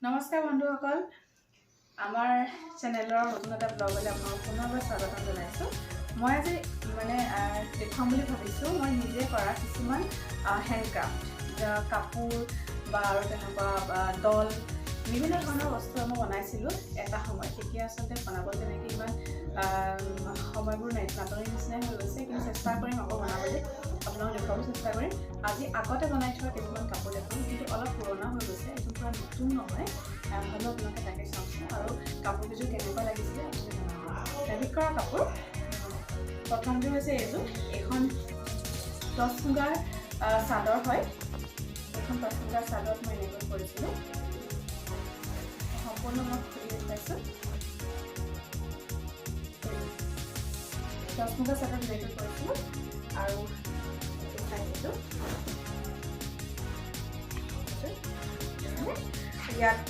নমস্কাৰ বন্ধুসকল, আমাৰ চেনেলৰ নতুন এটা ব্লগলৈ আপোনালোকক পুনৰবাৰ স্বাগতম জনাইছোঁ। মই আজি দেখুৱাম বুলি ভাবিছোঁ মই নিজে কৰা কিছুমান হেণ্ডক্ৰাফ্ট, কাপোৰ বা আৰু তেনেকুৱা ডল বিভিন্ন ধৰণৰ বস্তু মই বনাইছিলোঁ এটা সময়ত। তেতিয়া আচলতে বনাব তেনেকৈ ইমান সময়বোৰ নাটনিৰ নিচিনাই হৈ গৈছে, কিন্তু চেষ্টা কৰিম আকৌ বনাবলৈ, আপোনালোকক দেখুৱাব চেষ্টা কৰিম। আজি আগতে বনাই থোৱা কিছুমান কাপোৰ দেখুৱাম, কিন্তু অলপ পুৰণা হৈ গৈছে, এইটো পূৰা নতুন নহয়, হ'লেও আপোনালোকে তাকে চাওকচোন আৰু কাপোৰকেইযোৰ কেনেকুৱা লাগিছিলে ফেব্ৰিক কৰা কাপোৰ। প্ৰথমটো হৈছে এইযোৰ, এইখন টচ মুগাৰ চাদৰ হয়। এইখন টচ মুগাৰ চাদৰত মই এনেকৈ কৰিছিলোঁ, সম্পূৰ্ণ মই খুলি দেখুৱাইছোঁ। টচ মুগাৰ চাদৰত এনেকৈ কৰিছিলোঁ আৰু চাইছিলোঁ ইয়াত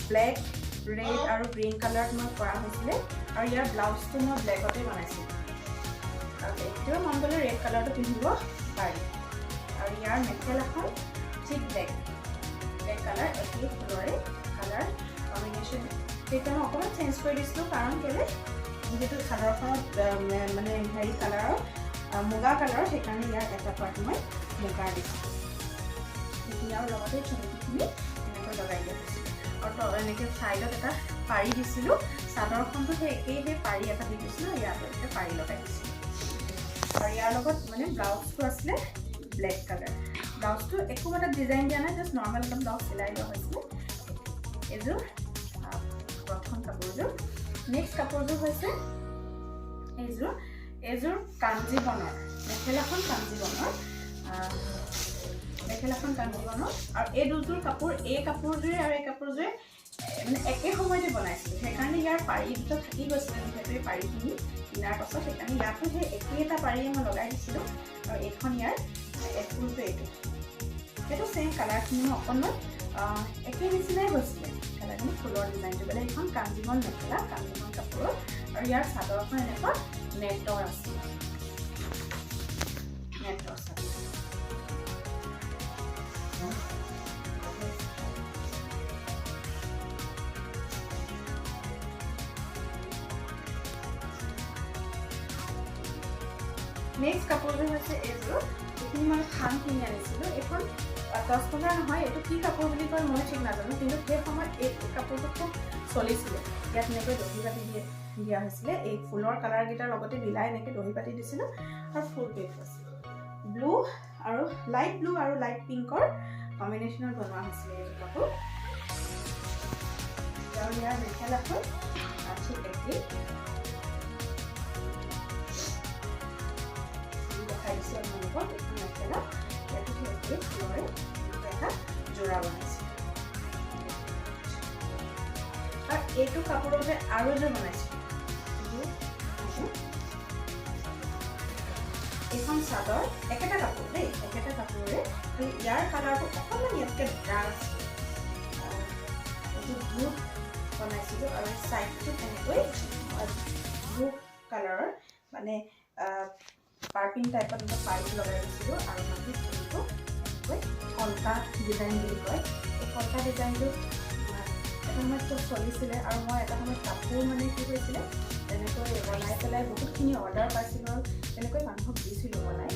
ব্লেক, ৰেড আৰু গ্ৰীণ কালাৰত মই কৰা হৈছিলে আৰু ইয়াৰ ব্লাউজটো মই ব্লেকতে বনাইছিলোঁ আৰু এইটোও মন গ'লে ৰেড কালাৰটো পিন্ধিব পাৰি। আৰু ইয়াৰ মেখেলাখন ঠিক ব্লেক কালাৰ, একেই ফুলৰে কালাৰ কম্বিনেশ্যন। তেতিয়া মই অকণমান চেঞ্জ কৰি দিছিলোঁ, কাৰণ কেলৈ যিহেতু চাদৰখনত হেৰি কালাৰৰ মুগা কালাৰৰ, সেইকাৰণে ইয়াৰ এটা পাৰ্ট মই মুগাৰ দিছিলোঁ। ইয়াৰ লগতে চুমকিখিনি এনেকৈ লগাই দিয়া হৈছিলোঁ আৰু এনেকৈ ছাইডত এটা পাৰি দিছিলোঁ। চাদৰখনটো সেই পাৰি এটা দি দিছিলোঁ, ইয়াত এনেকৈ পাৰি লগাই দিছিলোঁ। আৰু ইয়াৰ লগত ব্লাউজটো আছিলে ব্লেক কালাৰ। ব্লাউজটো একো এটা ডিজাইন দিয়া নাই, জাষ্ট নৰ্মেল এটা ব্লাউজ চিলাই দিয়া হৈছিলে। এইযোৰ প্ৰথম কাপোৰযোৰ। নেক্সট কাপোৰযোৰ হৈছে এইযোৰ কাঞ্জীবনৰ মেখেলাখন, কাঞ্জীবনৰ আৰু এই দুযোৰ কাপোৰ, এই কাপোৰযোৰে আৰু এই কাপোৰযোৰে একে সময়তে বনাইছিলোঁ, সেইকাৰণে ইয়াৰ পাৰি দুটা থাকি গৈছিলে। যিহেতু এই পাৰিখিনি কিনাৰ পাছত, সেইকাৰণে ইয়াতো সেই একেই এটা পাৰিয়ে মই লগাই দিছিলোঁ। আৰু এইখন ইয়াৰ ফুলটো এইটো ছেইম কালাৰখিনি মই অকণমান একে নিচিনাই হৈছিলে কালাৰখিনি, ফুলৰ ডিজাইনটো বেলেগ। এইখন কাঞ্জীবন মেখেলা, কাঞ্জীবন কাপোৰত, আৰু ইয়াৰ চাদৰখন এনেকুৱা নেটৰ আছে, নেটৰ চাদৰ। নেক্সট কাপোৰযোৰ হৈছে এইযোৰ, এইখিনি মই খান কিনি আনিছিলোঁ। এইখন টচ মুগাৰ নহয়, এইটো কি কাপোৰ বুলি কয় মই ঠিক নাজানো, কিন্তু সেই সময়ত এই কাপোৰটো খুব চলিছিলে। ইয়াত এনেকৈ দহি বাতি দিয়া হৈছিলে, এই ফুলৰ কালাৰকেইটাৰ লগতে মিলাই এনেকৈ দহি বাতি দিছিলোঁ আৰু ফুল পেজ আছিলে। ব্লু আৰু লাইট ব্লু আৰু লাইট পিংকৰ কম্বিনেশ্যনত বনোৱা হৈছিলে এইটো কাপোৰ। আৰু ইয়াৰ মেখেলাখন ঠিক একেই দেখাই দিছোঁ আপোনালোকক। এইখন মেখেলা ইয়াতো ঠিক একেই ফুলৰে এটা যোৰা বনাইছোঁ। আৰু এইটো কাপোৰতে আৰু এযোৰ বনাইছোঁ। এইখন চাদৰ, একেটা কাপোৰ দেই, একেটা কাপোৰৰে, ইয়াৰ কালাৰটো অকণমান ইয়াতকৈ ডাৰ্ক, এইটো ব্লু বনাইছিলোঁ। আৰু চাইডটোত এনেকৈ ব্লু কালাৰৰ পাৰ্পিং টাইপত এটা পাইপ লগাই দিছিলোঁ। আৰু মাজত ফুলটো এনেকৈ কলকা ডিজাইন বুলি কয়, এই কলকা ডিজাইনটো এটা সময়ত খুব চলিছিলে। আৰু মই এটা সময়ত কাপোৰ কি হৈছিলে তেনেকৈ বনাই পেলাই বহুতখিনি অৰ্ডাৰ পাইছিলোঁ আৰু তেনেকৈ মানুহক দিছিলোঁ বনাই।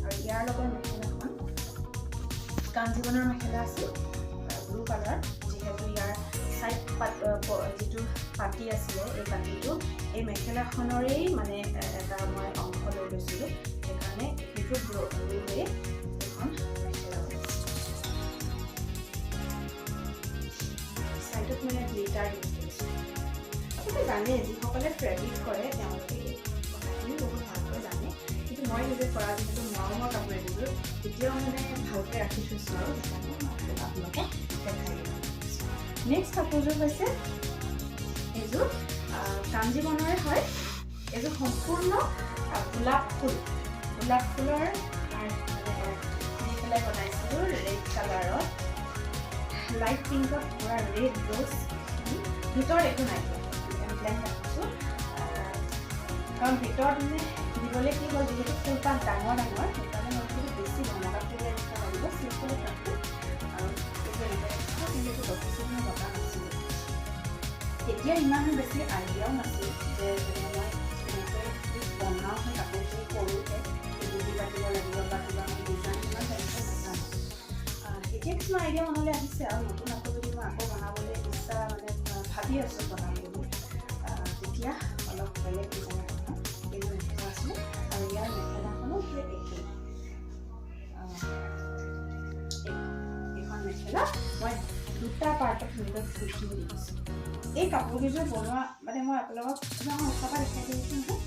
আৰু ইয়াৰ লগত মেখেলাখন কাঞ্জীবনৰ মেখেলা আছিল, ব্লু কালাৰ। যিহেতু ইয়াৰ চাইড যিটো পাতি আছিলে, এই পাতিটো এই মেখেলাখনৰেই এটা মই অংশ লৈ লৈছিলোঁ, সেইকাৰণে সেইটো ব্লুৱে এখন মেখেলা বনাইছিলোঁ। চাইডত গ্লিটাৰ ইউজ কৰিছোঁ। আপোনালোকে জানে, যিসকলে ফেব্ৰিক কৰে তেওঁলোকে এই কথাখিনি বহুত ভালকৈ জানে, কিন্তু মই নিজে কৰা যিহেতু মৰমৰ কাপোৰ এযোৰ এতিয়াও ভালকৈ ৰাখি থৈছোঁ, আৰু সেইকাৰণে আপোনালোকক দেখাই দিম। নেক্সট কাপোৰযোৰ হৈছে এইযোৰ কাঞ্জীবনৰে হয়। এইযোৰ সম্পূৰ্ণ গোলাপ ফুলৰ দি পেলাই বনাইছিলোঁ, ৰেড কালাৰত, লাইট পিংকত পুৰা ৰেড ৰ'জ, ভিতৰত একো নাই, ব্লেক ৰাখিছোঁ। কাৰণ ভিতৰত দিবলৈ কি হ'ল, যিহেতু ফুলপাহ ডাঙৰ সেইকাৰণে মই বেছি বনকা ফুল লাগিব, চিম্পল কাপোৰ আৰু তেতিয়া ইমান বেছি আইডিয়াও নাছিল যে মই এনেকৈ বনাওঁ সেই কাপোৰখিনি কৰোঁতে বুজি পাতিব লাগিব বা কিবা ডিজাইন ইমান তেনেকৈ নাজানো এতিয়া কিছুমান আইডিয়া মনলৈ আহিছে আৰু নতুন আকৌ যদি মই আকৌ বনাবলৈ ইচ্ছা মানে ভাবি আছোঁ বনাবলৈ তেতিয়া অলপ বেলেগ ডিজাইন এইবোৰ মেখেলা আছিলে আৰু ইয়াৰ মেখেলাখনো সেই একেই এইখন মেখেলা মই দুটা পাৰ্টত ভিতৰত ফুলখিনি দি দিছোঁ এই কাপোৰকেইযোৰ বনোৱা মানে মই আপোনালোকক ওচৰৰ দেখাই দিছোঁ নহয়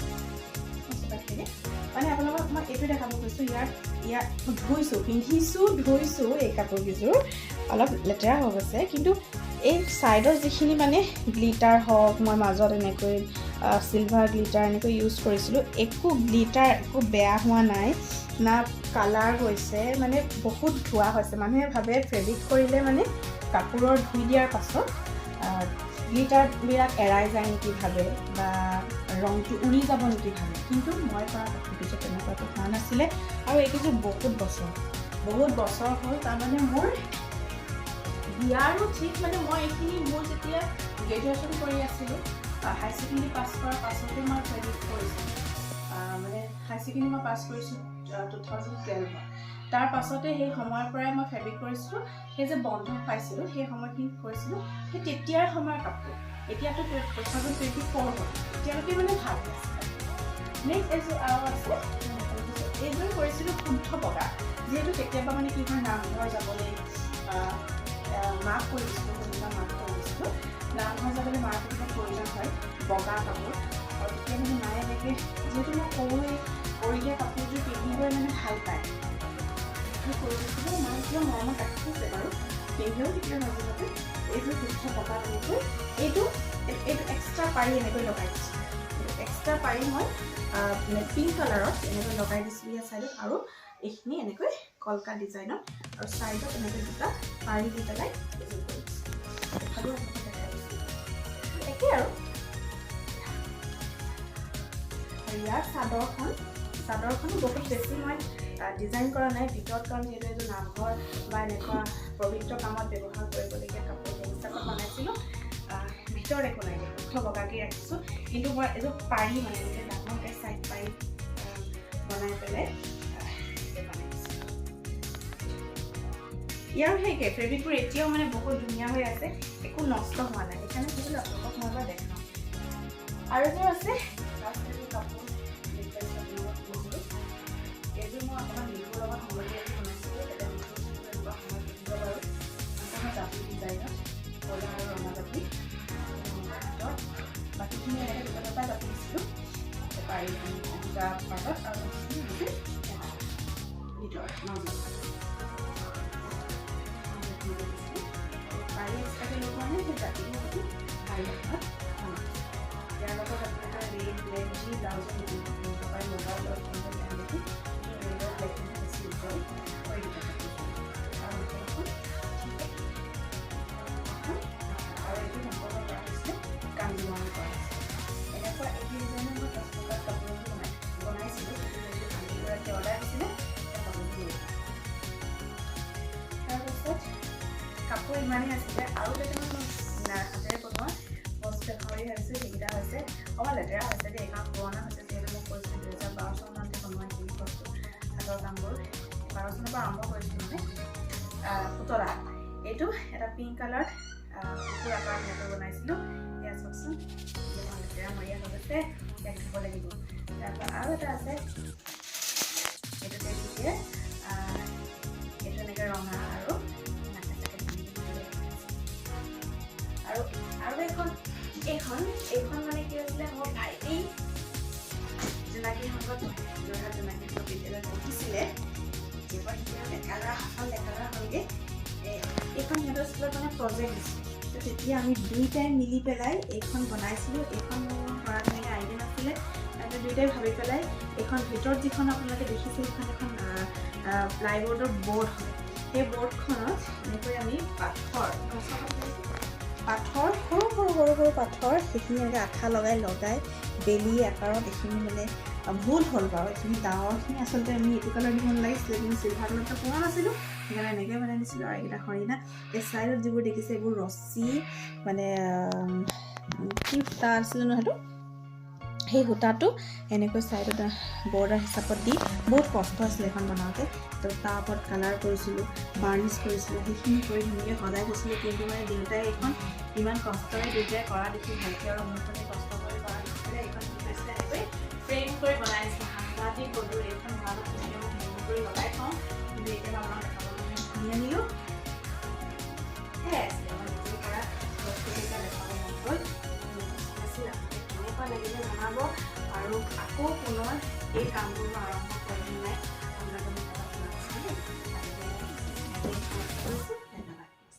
মানে আপোনালোকক মই এইটো দেখাব গৈছোঁ ইয়াত ধুইছোঁ এই কাপোৰকেইযোৰ অলপ লেতেৰা হৈ গৈছে কিন্তু এই ছাইডৰ যিখিনি মানে গ্লিটাৰ হওক মই মাজত এনেকৈ চিলভাৰ গ্লিটাৰ এনেকৈ ইউজ কৰিছিলোঁ একো গ্লিটাৰ একো বেয়া হোৱা নাই না কালাৰ গৈছে মানে বহুত ধোৱা হৈছে মানুহে ভাবে ফেব্ৰিক কৰিলে মানে কাপোৰৰ ধুই দিয়াৰ পাছত গ্লিটাৰবিলাক এৰাই যায় নেকি ভাবে বা ৰংটো উৰি যাব নেকি ভাবে কিন্তু মই কৰা কাপোৰকেইযোৰ তেনেকুৱাটো হোৱা নাছিলে আৰু এইকেইযোৰ বহুত বছৰ হ'ল তাৰমানে মোৰ বিয়াৰো ঠিক মানে মই এইখিনি মোৰ যেতিয়া গ্ৰেজুৱেশ্যন কৰি আছিলোঁ হাই ছেকেণ্ডেৰী পাছ কৰাৰ পাছতে মই ফেব্ৰিক কৰিছিলোঁ মানে হাই ছেকেণ্ডেৰী মই পাছ কৰিছোঁ 2012 তাৰ পাছতে সেই সময়ৰ পৰাই মই ফেব্ৰিক কৰিছিলোঁ সেই যে বন্ধ পাইছিলোঁ সেই সময়খিনিত কৰিছিলোঁ সেই তেতিয়াৰ সময়ৰ কাপোৰ এতিয়াতো 2024 হ'ল এতিয়ালৈকে মানে ভাল আছে নেক্সট এযোৰ আৰু আছে এইযোৰ কৰিছিলোঁ শুদ্ধ বগা যিহেতু কেতিয়াবা মানে কি হয় নামঘৰ যাবলৈ মাক কৰি দিছিলোঁ নামঘৰ যাবলৈ মাৰ কেতিয়াবা প্ৰয়োজন হয় বগা কাপোৰ আৰু তেতিয়া মানে মায়ে এনেকৈ যিহেতু মই সৰুৱে কৰি দিয়া কাপোৰযোৰ পিন্ধিবই মানে ভাল পায় কৰি দিছিলোঁ মায়ে কিয় মৰমত ৰাখিছে বাৰু পিন্ধিও তেতিয়া মাজে মাজে এইযোৰ শুদ্ধ বগা তেনেকৈ এইটো এক্সট্ৰা পাৰি এনেকৈ লগাই দিছোঁ এক্সট্ৰা পাৰি মই পিংক কালাৰত এনেকৈ লগাই দিছোঁ ইয়াৰ ছাইডত আৰু এইখিনি এনেকৈ কলকা ডিজাইনত আৰু ছাইডত এনেকৈ দুটা পাৰি দি পেলাই এইযোৰ কৰি দিছোঁ একেই আৰু ইয়াৰ চাদৰখনো বহুত বেছি মই ডিজাইন কৰা নাই ভিতৰত কাৰণ যিহেতু এইযোৰ নামঘৰ বা এনেকুৱা পবিত্ৰ কামত ব্যৱহাৰ কৰিবলগীয়া কাপোৰ সেই হিচাপত বনাইছিলোঁ ভিতৰত একো নাই শুদ্ধ বগাকৈ ৰাখিছোঁ কিন্তু মই এইযোৰ পাৰি মানে এনেকৈ ডাঙৰকৈ ছাইড পাৰি বনাই পেলাই বনাইছোঁ ইয়াৰো সেইকে ফেব্ৰিকবোৰ এতিয়াও মানে বহুত ধুনীয়া হৈ আছে একো নষ্ট হোৱা নাই সেইকাৰণে ভাবিলোঁ আপোনালোকক মই এবাৰ দেখাওঁ আৰু এযোৰ আছে কাপোৰ এইযোৰ মই অকণমান বিহুৰ লগত সলনি বনাইছিলোঁ এটা জাপি ডিজাইনত কলা আৰু ৰঙা জাপি বাকীখিনি এনেকৈ দুটা দুটা জাপি দিছিলোঁ পাৰি দুটা পাৰ্টত আৰু ভিতৰত পাৰি এক্সট্ৰাকৈ লগোৱা নাই সেই জাপিখিনি পাৰি এখনত ইয়াৰ লগত আপোনাৰ ৰেড ব্লেক যি ব্লাউজ পাৰি লগাই দেখি কাপোৰ ইমানেই আছিলে আৰু কেইটামান হাতেৰে বনোৱা বস্তু দেখাবলৈ ভাবিছোঁ সেইকেইটা হৈছে অকণমান লেতেৰা হৈছে দেই কাৰণ পুৰণা হৈছে যিহেতু মোক কৈছোঁ 2012 চনতে বনোৱা যিখিনি বস্তু হাতৰ কামবোৰ 12 চনৰ পৰা আৰম্ভ কৰিছিলোঁ মানে পুতলা এইটো এটা পিংক কালাৰ কুকুৰ আকাৰ এনেকৈ বনাইছিলোঁ এয়া চাওকচোন লেতেৰা মৰিয়া হৈ গৈছে ইয়াক ধুব লাগিব তাৰপৰা আৰু এটা আছে এইটো দিয়ে এইটো এনেকৈ ৰঙা আৰু এইখন মানে কি হৈছিলে মোৰ ভাইটি জোনাকী সংঘত যোৰহাট জোনাকী সংঘ বিদ্যালয়ত পঢ়িছিলে এইবাৰ ডেকালৰা হ'লগৈ এইখন সিহঁতৰ স্কুলত মানে প্ৰজেক্ট দিছিল তেতিয়া আমি দুইটাই মিলি পেলাই এইখন বনাইছিলোঁ এইখন মোৰ পৰা তেনেকৈ আইডিয়া নাছিলে তাৰপিছত দুইটাই ভাবি পেলাই এইখন ভিতৰত যিখন আপোনালোকে দেখিছে সেইখন এখন প্লাইবোৰ্ডৰ বৰ্ড হয় সেই বৰ্ডখনত এনেকৈ আমি পাথৰ সৰু পাথৰ সেইখিনি এনেকৈ আঠা লগাই বেলি আকাৰত এইখিনি মানে ভুল হ'ল বাৰু এইখিনি ডাঙৰখিনি আচলতে আমি এইটো কালাৰ দিব নালাগিছিলে কিন্তু চিলভাৰ কালাৰটো পোৱা নাছিলোঁ সেইকাৰণে এনেকৈ বনাই দিছিলোঁ আৰু এইকেইটা হৰিণা এই ছাইডত যিবোৰ দেখিছে এইবোৰ ৰছী মানে কি সূতা আছিলে নহয় সেইটো সেই সূতাটো এনেকৈ ছাইডত বৰ্ডাৰ হিচাপত দি বহুত কষ্ট আছিলে এখন বনাওঁতে তো তাৰ ওপৰত কালাৰ কৰিছিলোঁ বাৰ্নিছ কৰিছিলোঁ সেইখিনি কৰি ধুনীয়াকৈ সজাই গৈছিলোঁ কিন্তু মানে দেউতাই এইখন ইমান কষ্টৰে দেউতাই কৰা দেখি ভালকৈ আৰু মোৰ কাৰণে কষ্ট কৰি কৰা দেখিছিলে এইখন কি কৰিছিলে এনেকৈ ফ্ৰেম কৰি বনাইছিলোঁ হাঁহা দি গ'লোঁ এইখন ভাল ধুনীয়াকৈ মই ফ্ৰেম কৰি লগাই থওঁ কিন্তু এতিয়া আপোনাক দেখাবলৈ শুনি আনিলোঁ সেয়াই আছিলে মই নিজে কৰা বস্তুকেইটা দেখাব মন গ'ল কেনেকুৱা লাগিলে জনাব আৰু আকৌ পুনৰ এই কামবোৰ মই আৰম্ভ কৰিম নাই